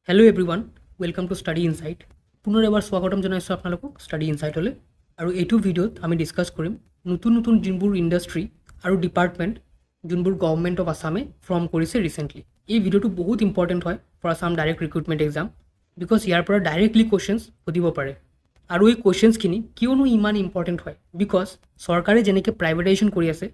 Hello' everyone, welcome to study insight. পুনৰ এবাৰ স্বাগতম জনাইছোঁ আপোনালোকক ষ্টাডি ইনচাইটলৈ। আৰু এইটো ভিডিঅ'ত আমি ডিছকাছ কৰিম নতুন নতুন যোনবোৰ ইণ্ডাষ্ট্ৰী আৰু ডিপাৰ্টমেণ্ট যোনবোৰ গভৰ্ণমেণ্ট অফ আছামে ফৰ্ম কৰিছে ৰিচেণ্টলি। এই ভিডিঅ'টো বহুত ইম্পৰ্টেণ্ট হয় for Assam direct recruitment exam, because ইয়াৰ পৰা ডাইৰেক্টলি কুৱেশ্যনছ সুধিব পাৰে। আৰু এই কুৱেশ্যনছখিনি কিয়নো ইমান ইম্পৰ্টেণ্ট হয়, বিকজ চৰকাৰে যেনেকৈ প্ৰাইভেটাইজেশ্যন কৰি আছে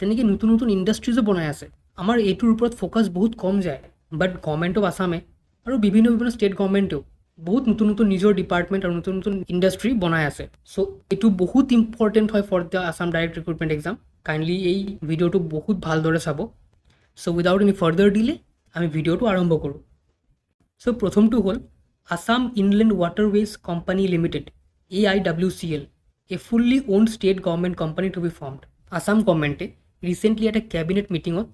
তেনেকৈ নতুন নতুন ইণ্ডাষ্ট্ৰিজো বনাই আছে। আমাৰ এইটোৰ ওপৰত ফ'কাছ বহুত কম যায়, বাট গভৰ্ণমেণ্ট অফ আছামে আৰু বিভিন্ন ষ্টেট গভৰ্ণমেণ্টেও বহুত নতুন নতুন নিজৰ ডিপাৰ্টমেণ্ট আৰু নতুন নতুন ইণ্ডাষ্ট্ৰি বনাই আছে। চ' এইটো বহুত ইম্পৰ্টেণ্ট হয় for the Assam direct recruitment exam. Kindly এই ভিডিঅ'টো বহুত ভালদৰে চাব। So' without any further delay আমি ভিডিঅ'টো আৰম্ভ কৰোঁ। চ' প্ৰথমটো হ'ল Assam inland waterways company limited AIWCL, a fully owned state government company to be formed. Assam গভৰ্ণমেণ্টে ৰিচেণ্টলি এটা কেবিনেট মিটিঙত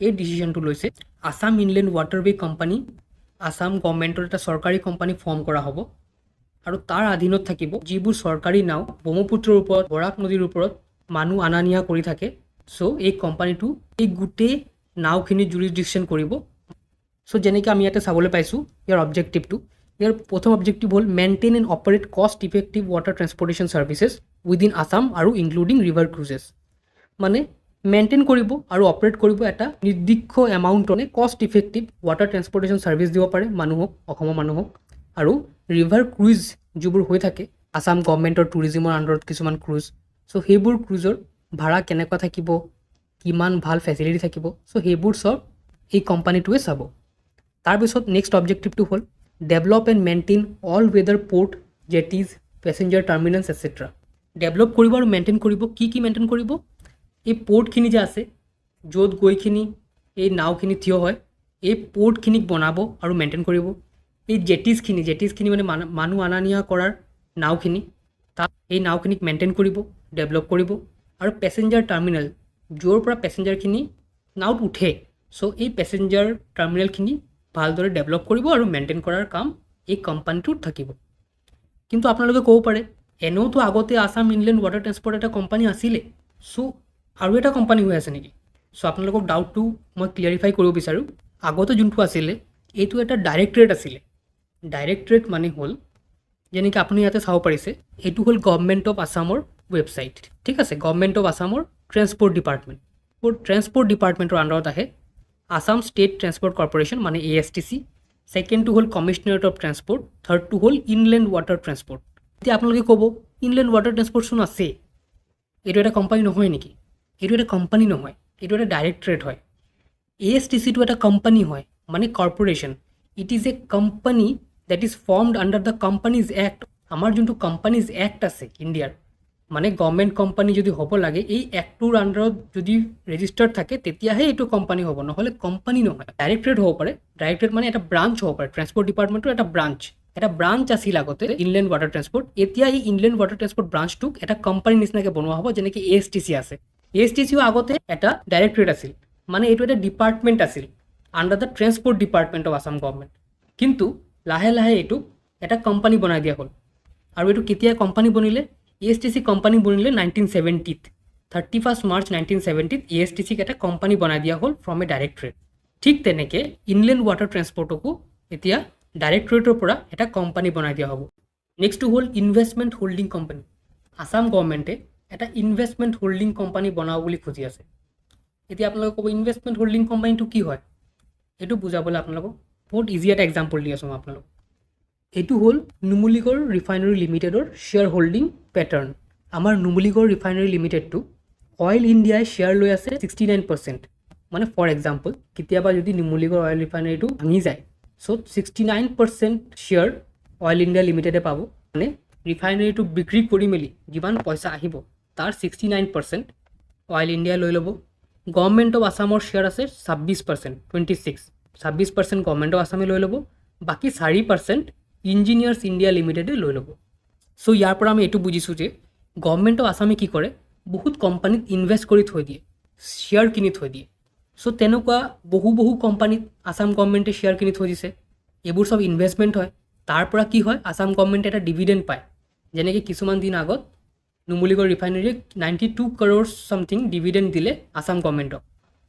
এই ডিচিশ্যনটো লৈছে। Assam inland waterway company Assam গভৰ্ণমেণ্টৰ এটা চৰকাৰী কোম্পানী ফৰ্ম কৰা হ'ব, আৰু তাৰ অধীনত থাকিব যিবোৰ চৰকাৰী নাও ব্ৰহ্মপুত্ৰৰ ওপৰত, বৰাক নদীৰ ওপৰত মানুহ অনা নিয়া কৰি থাকে। চ' এই কোম্পানীটো এই গোটেই নাওখিনি জুৰিছডিকশ্যন কৰিব। চ' যেনেকৈ আমি ইয়াতে চাবলৈ পাইছোঁ ইয়াৰ অবজেক্টিভটো, ইয়াৰ প্ৰথম অবজেক্টিভ হ'ল মেইনটেইন এণ্ড অপাৰেট কষ্ট effective water transportation services within Assam আৰু ইনক্লুডিং ৰিভাৰ ক্ৰুজেছ। মানে মেইনটেইন কৰিব আৰু অপাৰেট কৰিব এটা নিৰ্দিষ্ট এমাউণ্টনে কষ্ট ইফেক্টিভ ৱাটাৰ ট্ৰেন্সপৰ্টেশ্যন ছাৰ্ভিচ দিব পাৰে মানুহক, অসমৰ মানুহক। আৰু ৰিভাৰ ক্ৰুইজ যিবোৰ হৈ থাকে আছাম গভৰ্ণমেণ্টৰ টুৰিজিমৰ আণ্ডাৰত কিছুমান ক্ৰুজ, চ' সেইবোৰ ক্ৰুজৰ ভাড়া কেনেকুৱা থাকিব, কিমান ভাল ফেচিলিটি থাকিব, চ' সেইবোৰ চব এই কোম্পানীটোৱে চাব। তাৰপিছত নেক্সট অবজেক্টিভটো হ'ল develop and maintain all water port, jetties, passenger terminals etcetera. Develop কৰিব আৰু মেইনটেইন কৰিব। কি মেইনটেইন কৰিব? এই পৰ্টখিনি যে আছে য'ত গৈখিনি এই নাওখিনি থিয় হয়, এই পৰ্টখিনিক বনাব আৰু মেইনটেইন কৰিব। এই জেটিজখিনি মানে মানুহ অনা নিয়া কৰাৰ নাওখিনি, তাত এই নাওখিনিক মেইনটেইন কৰিব, ডেভেলপ কৰিব। আৰু পেছেঞ্জাৰ টাৰ্মিনেল, য'ৰ পৰা পেছেঞ্জাৰখিনি নাওত উঠে, চ' এই পেছেঞ্জাৰ টাৰ্মিনেলখিনি ভালদৰে ডেভেলপ কৰিব আৰু মেইনটেইন কৰাৰ কাম এই কোম্পানীটোত থাকিব। কিন্তু আপোনালোকে ক'ব পাৰে এনেওতো আগতে আছাম ইনলেণ্ড ৱাটাৰ ট্ৰেন্সপৰ্ট এটা কোম্পানী আছিলে, চ' আৰু এটা কোম্পানী হৈ আছে নেকি? চ' আপোনালোকক ডাউটটো মই ক্লিয়াৰিফাই কৰিব বিচাৰোঁ। আগতে যোনটো আছিলে এইটো এটা ডাইৰেক্টৰেট আছিলে। ডাইৰেক্টৰেট মানে হ'ল যেনেকৈ আপুনি ইয়াতে চাব পাৰিছে, এইটো হ'ল গভৰ্ণমেণ্ট অফ আছামৰ ৱেবছাইট, ঠিক আছে। গভৰ্ণমেণ্ট অফ আছামৰ ট্ৰেন্সপৰ্ট ডিপাৰ্টমেণ্ট। ট্ৰেন্সপৰ্ট ডিপাৰ্টমেণ্টৰ আণ্ডাৰত আহে আছাম ষ্টেট ট্ৰেন্সপৰ্ট কৰ্পৰেশ্যন মানে ASTC। ছেকেণ্ডটো হ'ল কমিশ্যনাৰেট অফ ট্ৰেন্সপৰ্ট। থাৰ্ডটো হ'ল ইনলেণ্ড ৱাটাৰ ট্ৰেন্সপৰ্ট। এতিয়া আপোনালোকে ক'ব ইনলেণ্ড ৱাটাৰ ট্ৰেন্সপৰ্টচোন আছে, এইটো এটা কোম্পানী নহয় নেকি? এইটো এটা কোম্পানী নহয়, এইটো এটা ডাইৰেক্টৰেট হয়। ASTCটো এটা কোম্পানী হয়, মানে corporation. It is a company that is formed under the companies act. আমাৰ যোনটো কোম্পানীজ এক্ট আছে ইণ্ডিয়াৰ, মানে গভৰ্ণমেণ্ট কোম্পানী যদি হ'ব লাগে এই এক্টটোৰ আণ্ডাৰত যদি ৰেজিষ্টাৰ্ড থাকে তেতিয়াহে এইটো কোম্পানী হ'ব, নহ'লে কোম্পানী নহয়। ডাইৰেক্টৰেট হ'ব পাৰে, ডাইৰেক্টৰেট মানে এটা ব্ৰাঞ্চ হ'ব পাৰে, ট্ৰেন্সপৰ্ট ডিপাৰ্টমেণ্টৰ এটা ব্ৰাঞ্চ আছিল আগতে ইনলেণ্ড ৱাটাৰ ট্ৰেন্সপৰ্ট। এতিয়া এই ইনলেণ্ড ৱাটাৰ ট্ৰেন্সপৰ্ট ব্ৰাঞ্চটোক এটা কোম্পানী নিচিনাকৈ বনোৱা হ'ব, যেনেকৈ ASTC আছে। ASTCও আগতে এটা ডাইৰেক্টৰেট আছিল, মানে এইটো এটা ডিপাৰ্টমেণ্ট আছিল under the transport department of Assam government. কিন্তু লাহে লাহে এইটো এটা কোম্পানী বনাই দিয়া হ'ল। আৰু এইটো কেতিয়া কোম্পানী বনিলে? ASTC কোম্পানী বনিলে 1970ত, 31 মাৰ্চ 1970ত ASTCক এটা কোম্পানী বনাই দিয়া হ'ল ফ্ৰম এ ডাইৰেক্টৰেট। ঠিক তেনেকৈ ইনলেণ্ড ৱাটাৰ ট্ৰেন্সপৰ্টকো এতিয়া ডাইৰেক্টৰেটৰ পৰা এটা কোম্পানী বনাই দিয়া হ'ব। নেক্সটটো হ'ল ইনভেষ্টমেণ্ট হোল্ডিং কোম্পানী। আছাম গভৰ্ণমেণ্টে এটা ইনভেষ্টমেণ্ট হোল্ডিং কোম্পানী বনাওঁ বুলি খুজি আছে। এতিয়া আপোনালোকে ক'ব ইনভেষ্টমেণ্ট হোল্ডিং কোম্পানীটো কি হয়? এইটো বুজাবলৈ আপোনালোকক বহুত ইজি এটা এক্সাম্পল দি আছোঁ মই আপোনালোকক। এইটো হ'ল নুমলীগড় ৰিফাইনেৰী লিমিটেডৰ শ্বেয়াৰ হোল্ডিং পেটাৰ্ণ। আমাৰ নুমলীগড় ৰিফাইনেৰী লিমিটেডটো অইল ইণ্ডিয়াই শ্বেয়াৰ লৈ আছে 69%। মানে ফৰ এক্সাম্পল কেতিয়াবা যদি নুমলীগড় অইল ৰিফাইনেৰীটো ভাঙি যায়, চ' 69% শ্বেয়াৰ অইল ইণ্ডিয়া লিমিটেডে পাব। মানে ৰিফাইনেৰীটো বিক্ৰী কৰি মেলি যিমান পইচা আহিব তাৰ 69% অইল ইণ্ডিয়াই লৈ ল'ব। গভৰ্ণমেণ্ট অফ আছামৰ শ্বেয়াৰ আছে 26%, 26% গভৰ্ণমেণ্ট অফ আছামে লৈ ল'ব। বাকী 4% ইঞ্জিনিয়াৰ্ছ ইণ্ডিয়া লিমিটেডে লৈ ল'ব। চ' ইয়াৰ পৰা আমি এইটো বুজিছোঁ যে গভৰ্ণমেণ্ট অফ আছামে কি কৰে, বহুত কোম্পানীত ইনভেষ্ট কৰি থৈ দিয়ে, শ্বেয়াৰ কিনি থৈ দিয়ে। চ' তেনেকুৱা বহু কোম্পানীত আছাম গভৰ্ণমেণ্টে শ্বেয়াৰ কিনি থৈ দিছে। এইবোৰ চব ইনভেষ্টমেণ্ট হয়। তাৰ পৰা কি হয়, আছাম গভৰ্ণমেণ্টে এটা ডিভিডেণ্ড পায়। যেনেকৈ কিছুমান দিন আগত নুমলীগড় ৰিফাইনেৰীক 92 crore চামথিং ডিভিডেণ্ড দিলে আছাম গভৰ্ণমেণ্টক।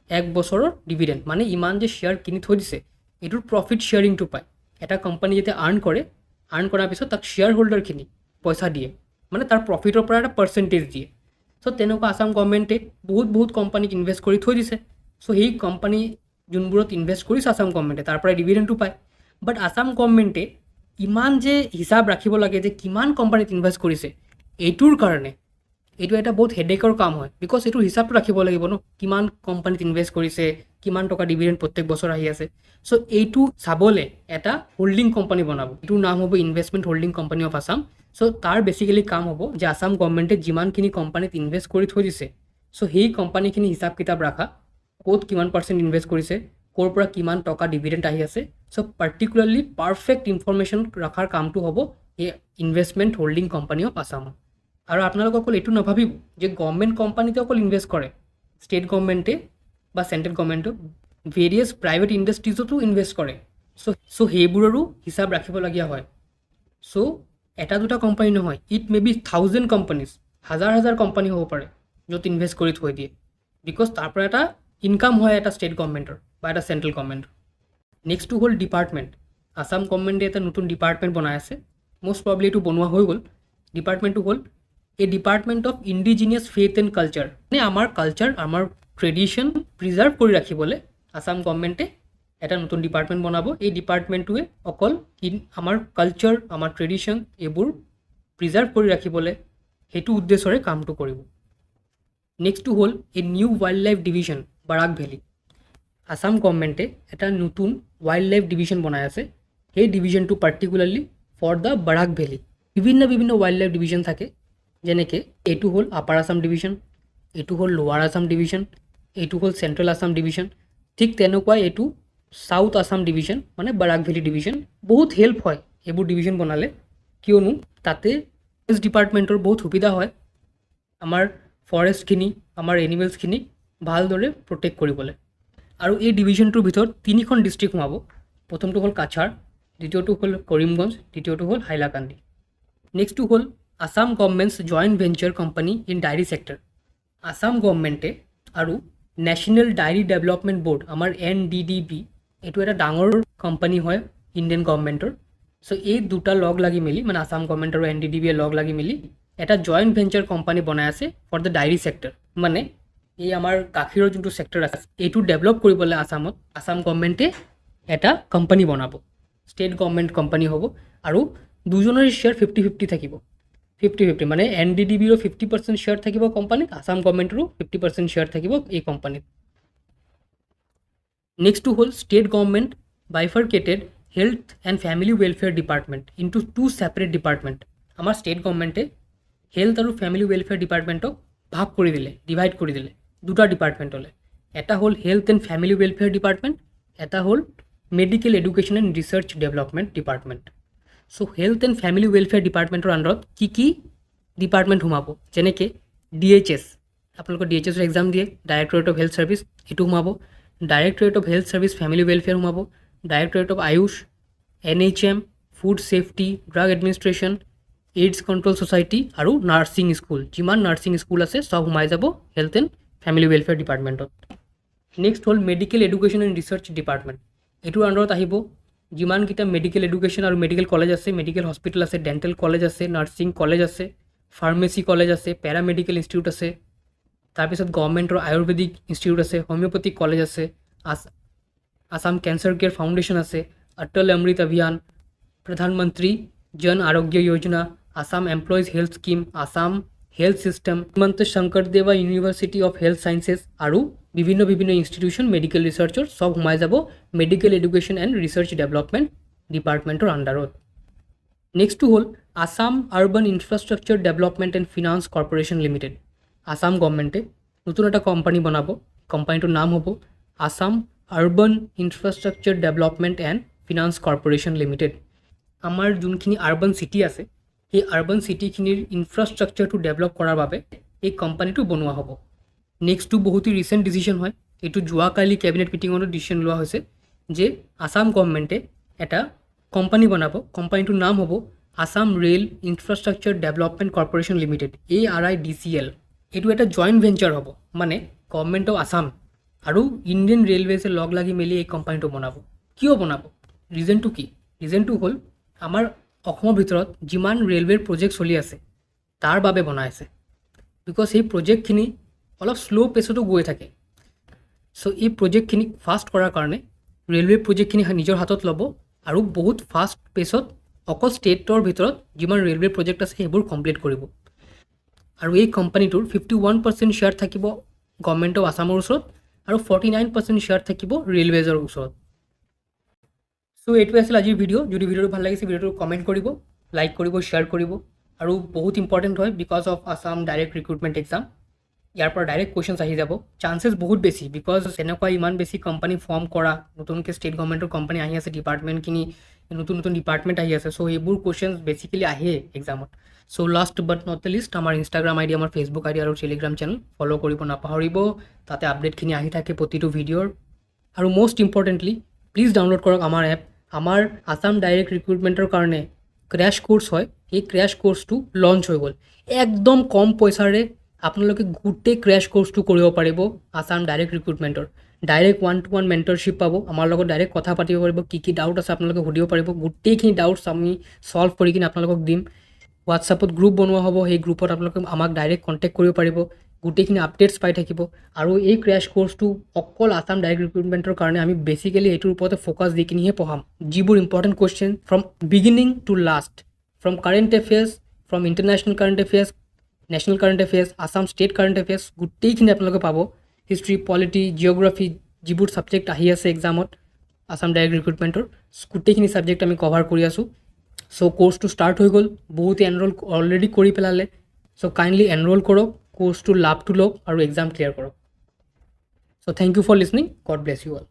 এক বছৰৰ ডিভিডেণ্ড, মানে ইমান যে শ্বেয়াৰ কিনি থৈ দিছে এইটোৰ প্ৰফিট শ্বেয়াৰিংটো পায়। এটা কোম্পানী যেতিয়া আৰ্ণ কৰাৰ পিছত তাক শ্বেয়াৰ হোল্ডাৰখিনি পইচা দিয়ে, মানে তাৰ প্ৰফিটৰ পৰা এটা পাৰ্চেণ্টেজ দিয়ে। চ' তেনেকুৱা আসাম গভৰ্ণমেণ্টে বহুত কোম্পানীক ইনভেষ্ট কৰি থৈ দিছে। চ' সেই কোম্পানী যোনবোৰত ইনভেষ্ট কৰিছে আসাম গভৰ্ণমেণ্টে তাৰ পৰাই ডিভিডেণ্ডটো পায়। বাট আসাম গভৰ্ণমেণ্টে ইমান যে হিচাপ ৰাখিব লাগে যে কিমান কোম্পানীত ইনভেষ্ট কৰিছে, এইটোৰ কাৰণে এইটো এটা বহুত হেডেকৰ কাম হয়। বিকজ এইটো হিচাপটো ৰাখিব লাগিব ন, কিমান কোম্পানীত ইনভেষ্ট কৰিছে, কিমান টকা ডিভিডেণ্ড প্ৰত্যেক বছৰ আহি আছে। চ' এইটো চাবলৈ এটা হোল্ডিং কোম্পানী বনাব, এইটোৰ নাম হ'ব investment holding company of Assam. So' তাৰ বেচিকেলি কাম হ'ব যে আসাম গভৰ্ণমেণ্টে যিমানখিনি কোম্পানীত ইনভেষ্ট কৰি থৈ দিছে, চ' সেই কোম্পানীখিনি হিচাপ কিতাপ ৰাখা, ক'ত কিমান পাৰ্চেণ্ট ইনভেষ্ট কৰিছে, ক'ৰ পৰা কিমান টকা ডিভিডেণ্ড আহি আছে। চ' পাৰ্টিকুলাৰলি পাৰফেক্ট ইনফৰমেশ্যন ৰখাৰ কামটো হ'ব এই investment holding company of Assam. আৰু আপোনালোক অকল এইটো নাভাবিব যে গভৰ্ণমেণ্ট কোম্পানীতে অকল ইনভেষ্ট কৰে, ষ্টেট গভৰ্ণমেণ্টে বা চেণ্ট্ৰেল গভৰ্ণমেণ্টে ভেৰিয়াছ প্ৰাইভেট ইণ্ডাষ্ট্ৰিজতো ইনভেষ্ট কৰে। চ' সেইবোৰৰো হিচাপ ৰাখিবলগীয়া হয়। চ' এটা দুটা কোম্পানী নহয়, ইট মে বি 1000 কোম্পানীজ, হাজাৰ কোম্পানী হ'ব পাৰে য'ত ইনভেষ্ট কৰি থৈ দিয়ে। বিকজ তাৰ পৰা এটা ইনকাম হয় এটা ষ্টেট গভৰ্ণমেণ্টৰ বা এটা চেণ্ট্ৰেল গভৰ্ণমেণ্টৰ। নেক্সটটো হ'ল ডিপাৰ্টমেণ্ট। আসাম গভৰ্ণমেণ্টে এটা নতুন ডিপাৰ্টমেণ্ট বনাই আছে, মষ্ট প্ৰবলি এইটো বনোৱা হৈ গ'ল। ডিপাৰ্টমেণ্টটো হ'ল a department of indigenous faith and culture. মানে আমাৰ কালচাৰ, আমাৰ ট্ৰেডিশ্যন প্ৰিজাৰ্ভ কৰি ৰাখিবলৈ আসাম গভৰ্ণমেণ্টে এটা নতুন ডিপাৰ্টমেণ্ট বনাব। এই ডিপাৰ্টমেণ্টটোৱে অকল আমাৰ কালচাৰ, আমাৰ ট্ৰেডিশ্যন এইবোৰ প্ৰিজাৰ্ভ কৰি ৰাখিবলৈ সেইটো উদ্দেশ্যৰে কামটো কৰিব। নেক্সটটো হ'ল a new wildlife division Barak valley. Assam গভৰ্ণমেণ্টে এটা নতুন ৱাইল্ড লাইফ ডিভিজন বনাই আছে। সেই ডিভিজনটো particularly for the Barak valley. বিভিন্ন ৱাইল্ড লাইফ ডিভিজন থাকে, যেনেকৈ এইটো হ'ল আপাৰ আসাম ডিভিজন, এইটো হ'ল লোৱাৰ আসাম ডিভিজন, এইটো হ'ল চেণ্ট্ৰেল আসাম ডিভিজন। ঠিক তেনেকুৱাই এইটো চাউথ আসাম ডিভিজন, মানে বাৰাক ভেলী ডিভিজন। বহুত হেল্প হয় এইবোৰ ডিভিজন বনালে, কিয়নো তাতে ফৰেষ্ট ডিপাৰ্টমেণ্টৰ বহুত সুবিধা হয় আমাৰ ফৰেষ্টখিনি, আমাৰ এনিমেলছখিনি ভালদৰে প্ৰটেক্ট কৰিবলৈ। আৰু এই ডিভিজনটোৰ ভিতৰত 3খন ডিষ্ট্ৰিক্ট সোমাব। প্ৰথমটো হ'ল কাছাৰ, দ্বিতীয়টো হ'ল কৰিমগঞ্জ, তৃতীয়টো হ'ল হাইলাকান্দি। নেক্সটটো হ'ল Assam government's joint venture company in dairy sector. Assam গভৰ্ণমেণ্টে আৰু নেশ্যনেল ডায়েৰী ডেভেলপমেণ্ট ব'ৰ্ড, আমাৰ NDDB, এইটো এটা ডাঙৰ কোম্পানী হয় ইণ্ডিয়ান গভৰ্ণমেণ্টৰ। চ' এই দুটা লগ লাগি মেলি, মানে আসাম গভৰ্ণমেণ্ট আৰু NDDBয়ে লগ লাগি মেলি এটা জইণ্ট ভেঞ্চাৰ কোম্পানী বনাই আছে ফৰ দ্য ডায়েৰী ছেক্টৰ। মানে এই আমাৰ গাখীৰৰ যোনটো ছেক্টৰ আছে, এইটো ডেভেলপ কৰিবলৈ আসামত আসাম গভৰ্ণমেণ্টে এটা কোম্পানী বনাব, ষ্টেট গভৰ্ণমেণ্ট কোম্পানী হ'ব। আৰু দুজনৰ শ্বেয়াৰ 50-50 থাকিব। 50-50 মানে NDDBৰো 50% শ্বেয়াৰ থাকিব কোম্পানীত, আসাম গভৰ্ণমেণ্টৰো 50% শ্বেয়াৰ থাকিব এই কোম্পানীত। নেক্সটটো হ'ল state government bifurcated health and family welfare department into 2 separate department. আমাৰ ষ্টেট গভৰ্ণমেণ্টে হেল্থ আৰু ফেমিলি ৱেলফেয়াৰ ডিপাৰ্টমেণ্টক ভাগ কৰি দিলে, ডিভাইড কৰি দিলে দুটা ডিপাৰ্টমেণ্টলৈ। এটা হ'ল health and family welfare department, এটা হ'ল medical education and research development department. So' health and family welfare ডিপাৰ্টমেণ্টৰ আণ্ডাৰত কি ডিপাৰ্টমেণ্ট সোমাব, যেনেকৈ DHS, আপোনালোকৰ DHSৰ এক্সাম দিয়ে, ডাইৰেক্টৰেট অফ হেল্থ ছাৰ্ভিচ, এইটো সোমাব। Directorate of health services family welfare সোমাব। Directorate of AYUSH, NHM, food safety, drug administration, AIDS control society আৰু নাৰ্ছিং স্কুল, যিমান নাৰ্ছিং স্কুল আছে চব সোমাই যাব হেল্থ এণ্ড ফেমিলি ৱেলফেয়াৰ ডিপাৰ্টমেণ্টত। নেক্সট হ'ল medical education and research department. এইটোৰ আণ্ডাৰত আহিব যিমানকেইটা মেডিকেল এডুকেশ্যন আৰু মেডিকেল কলেজ আছে, মেডিকেল হস্পিটেল আছে, ডেণ্টেল কলেজ আছে, নাৰ্ছিং কলেজ আছে, ফাৰ্মাচী কলেজ আছে, পেৰামেডিকেল ইনষ্টিটিউট আছে, তাৰপিছত গভৰ্ণমেণ্টৰ আয়ুৰ্বেদিক ইনষ্টিটিউট আছে, হোমিঅ'পেথিক কলেজ আছে, আসাম কেঞ্চাৰ কেয়াৰ ফাউণ্ডেশ্যন আছে, অটল Amrit Abhiyan, Pradhanmantri Jan Arogya Yojana, Assam employees health scheme, Assam health system, Himanta Sankardeva university of health sciences আৰু বিভিন্ন ইনষ্টিটিউশ্যন মেডিকেল ৰিচাৰ্চৰ চব সোমাই যাব medical education and research development ডিপাৰ্টমেণ্টৰ আণ্ডাৰত। নেক্সটটো হ'ল Assam urban infrastructure development and finance corporation limited. Assam গভৰ্ণমেণ্টে নতুন এটা কোম্পানী বনাব, কোম্পানীটোৰ নাম হ'ব Assam urban infrastructure development and finance corporation limited. আমাৰ যোনখিনি আৰ্বান চিটি আছে, সেই আৰ্বান চিটিখিনিৰ ইনফ্ৰাষ্ট্ৰাকচাৰটো ডেভেলপ কৰাৰ বাবে এই কোম্পানীটো বনোৱা হ'ব। নেক্সটটো বহুতো ৰিচেণ্ট ডিচিশ্যন হয়, এইটো যোৱাকালি কেবিনেট মিটিঙতো ডিচিশ্যন লোৱা হৈছে যে আসাম গভৰ্ণমেণ্টে এটা কোম্পানী বনাব, কোম্পানীটোৰ নাম হ'ব Assam rail infrastructure development corporation limited, ARIDCL। এইটো এটা জইণ্ট ভেঞ্চাৰ হ'ব, মানে গভৰ্ণমেণ্ট অফ আসাম আৰু ইণ্ডিয়ান ৰেলৱেজে লগ লাগি মেলি এই কোম্পানীটো বনাব। কিয় বনাব? ৰিজনটো কি? ৰিজনটো হ'ল আমাৰ অসমৰ ভিতৰত যিমান ৰেলৱেৰ প্ৰজেক্ট চলি আছে তাৰ বাবে বনাই আছে, বিকজ সেই প্ৰজেক্টখিনি অলপ শ্ল' পেচতো গৈ থাকে। চ' এই প্ৰজেক্টখিনি ফাষ্ট কৰাৰ কাৰণে ৰেলৱে প্ৰজেক্টখিনি নিজৰ হাতত ল'ব আৰু বহুত ফাষ্ট পেচত অকল ষ্টেটৰ ভিতৰত যিমান ৰেলৱে প্ৰজেক্ট আছে সেইবোৰ কমপ্লিট কৰিব। আৰু এই কোম্পানীটোৰ 51% শ্বেয়াৰ থাকিব গভৰ্ণমেণ্ট অফ আছামৰ ওচৰত আৰু 49% শ্বেয়াৰ থাকিব ৰেলৱেজৰ ওচৰত। চ' এইটোৱে আছিল আজিৰ ভিডিঅ'। যদি ভিডিঅ'টো ভাল লাগিছে ভিডিঅ'টো কমেণ্ট কৰিব, লাইক কৰিব, শ্বেয়াৰ কৰিব। আৰু বহুত ইম্পৰ্টেণ্ট হয় because of Assam direct recruitment exam. ইয়াৰ পৰা ডাইৰেক্ট কুৱেশ্যনছ আহি যাব, চান্সেছ বহুত বেছি, বিকজ এনেকুৱা ইমান বেছি কোম্পানী ফৰ্ম কৰা, নতুনকৈ ষ্টেট গভৰ্ণমেণ্টৰ কোম্পানী আহি আছে, ডিপাৰ্টমেণ্টখিনি নতুন নতুন ডিপাৰ্টমেণ্ট আহি আছে। চ' এইবোৰ কুৱেশ্যনছ বেচিকেলি আহে এক্সামত। So' last but not the least, আমাৰ ইনষ্টাগ্ৰাম আইডি, আমাৰ ফেচবুক আইডি আৰু টেলিগ্ৰাম চেনেল ফ'ল' কৰিব নাপাহৰিব। তাতে আপডেটখিনি আহি থাকে প্ৰতিটো ভিডিঅ'ৰ। আৰু মষ্ট ইম্পৰ্টেণ্টলি প্লিজ ডাউনলোড কৰক আমাৰ এপ। আমাৰ আছাম ডাইৰেক্ট ৰিক্ৰুটমেণ্টৰ কাৰণে ক্ৰেছ কোৰ্চ হয়, সেই ক্ৰেছ কোৰ্চটো লঞ্চ হৈ গ'ল। একদম কম পইচাৰে আপোনালোকে গোটেই ক্ৰেছ কোৰ্চটো কৰিব পাৰিব আছাম ডাইৰেক্ট ৰিক্ৰুটমেণ্টৰ। ডাইৰেক্ট 1-to-1 মেণ্টৰশ্বিপ পাব, আমাৰ লগত ডাইৰেক্ট কথা পাতিব পাৰিব, কি ডাউট আছে আপোনালোকে সুধিব পাৰিব। গোটেইখিনি ডাউটছ আমি ছল্ভ কৰি কিনে আপোনালোকক দিম। হোৱাটছআপত গ্ৰুপ বনোৱা হ'ব, সেই গ্ৰুপত আপোনালোকে আমাক ডাইৰেক্ট কণ্টেক্ট কৰিব পাৰিব, গোটেইখিনি আপডেটছ পাই থাকিব। আৰু এই ক্ৰেছ কোৰ্চটো অকল আছাম ডাইৰেক্ট ৰিক্ৰুটমেণ্টৰ কাৰণে আমি বেচিকেলি এইটোৰ ওপৰতে ফ'কাছ দি কিনিহে পঢ়াম, যিবোৰ important question from beginning to last, from current affairs, from international current affairs, national current affairs, Assam state current affairs, গোটেইখিনি আপোনালোকে পাব। হিষ্ট্ৰী, পলিটি, জিঅ'গ্ৰাফী, যিবোৰ ছাবজেক্ট আহি আছে এক্সামত আছাম ডাইৰেক্ট ৰিক্ৰুটমেণ্টৰ, গোটেইখিনি ছাবজেক্ট আমি কভাৰ কৰি আছোঁ। চ' কোৰ্চটো ষ্টাৰ্ট হৈ গ'ল, বহুতে এনৰোল অলৰেডি কৰি পেলালে। চ' কাইণ্ডলি এনৰোল কৰক, কোৰ্চটোৰ লাভটো লওক আৰু এক্সাম ক্লিয়াৰ কৰক। So' thank you for listening, God bless you all.